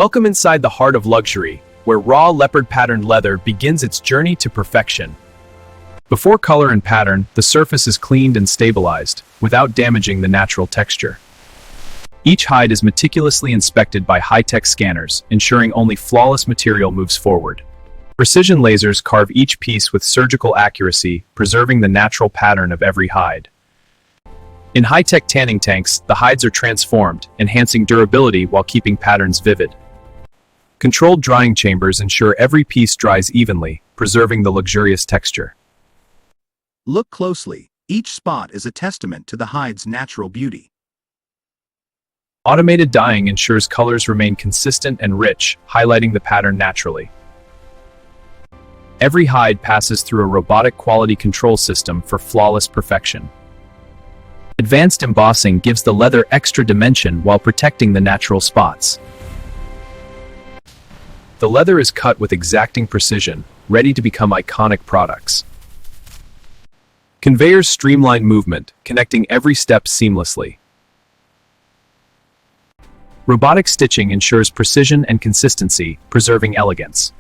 Welcome inside the heart of luxury, where raw leopard-patterned leather begins its journey to perfection. Before color and pattern, the surface is cleaned and stabilized, without damaging the natural texture. Each hide is meticulously inspected by high-tech scanners, ensuring only flawless material moves forward. Precision lasers carve each piece with surgical accuracy, preserving the natural pattern of every hide. In high-tech tanning tanks, the hides are transformed, enhancing durability while keeping patterns vivid. Controlled drying chambers ensure every piece dries evenly, preserving the luxurious texture. Look closely. Each spot is a testament to the hide's natural beauty. Automated dyeing ensures colors remain consistent and rich, highlighting the pattern naturally. Every hide passes through a robotic quality control system for flawless perfection. Advanced embossing gives the leather extra dimension while protecting the natural spots. The leather is cut with exacting precision, ready to become iconic products. Conveyors streamline movement, connecting every step seamlessly. Robotic stitching ensures precision and consistency, preserving elegance.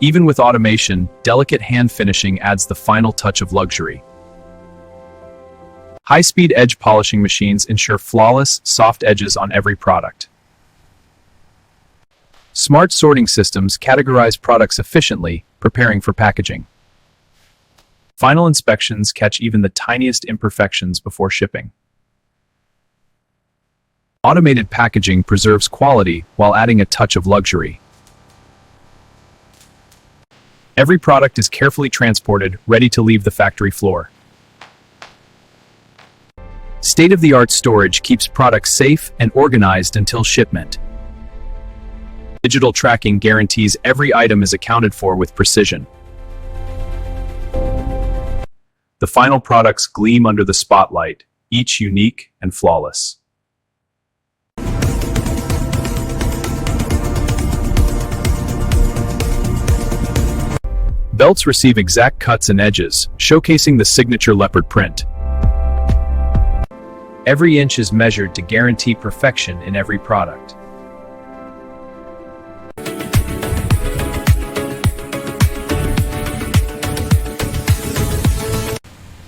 Even with automation, delicate hand finishing adds the final touch of luxury. High-speed edge polishing machines ensure flawless, soft edges on every product. Smart sorting systems categorize products efficiently, preparing for packaging. Final inspections catch even the tiniest imperfections before shipping. Automated packaging preserves quality while adding a touch of luxury. Every product is carefully transported, ready to leave the factory floor. State-of-the-art storage keeps products safe and organized until shipment. Digital tracking guarantees every item is accounted for with precision. The final products gleam under the spotlight, each unique and flawless. Belts receive exact cuts and edges, showcasing the signature leopard print. Every inch is measured to guarantee perfection in every product.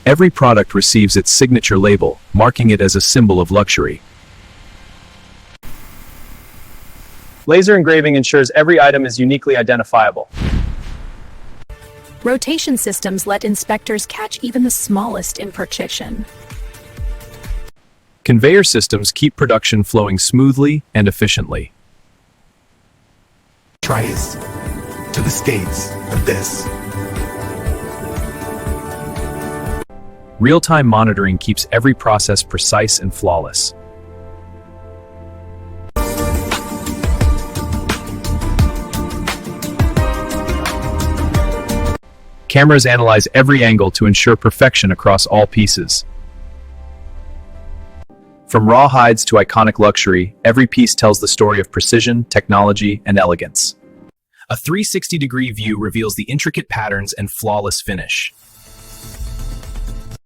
Every product receives its signature label, marking it as a symbol of luxury. Laser engraving ensures every item is uniquely identifiable. Rotation systems let inspectors catch even the smallest imperfection. Conveyor systems keep production flowing smoothly and efficiently. Try us to the states of this. Real-time monitoring keeps every process precise and flawless. Cameras analyze every angle to ensure perfection across all pieces. From raw hides to iconic luxury, every piece tells the story of precision, technology, and elegance. A 360-degree view reveals the intricate patterns and flawless finish.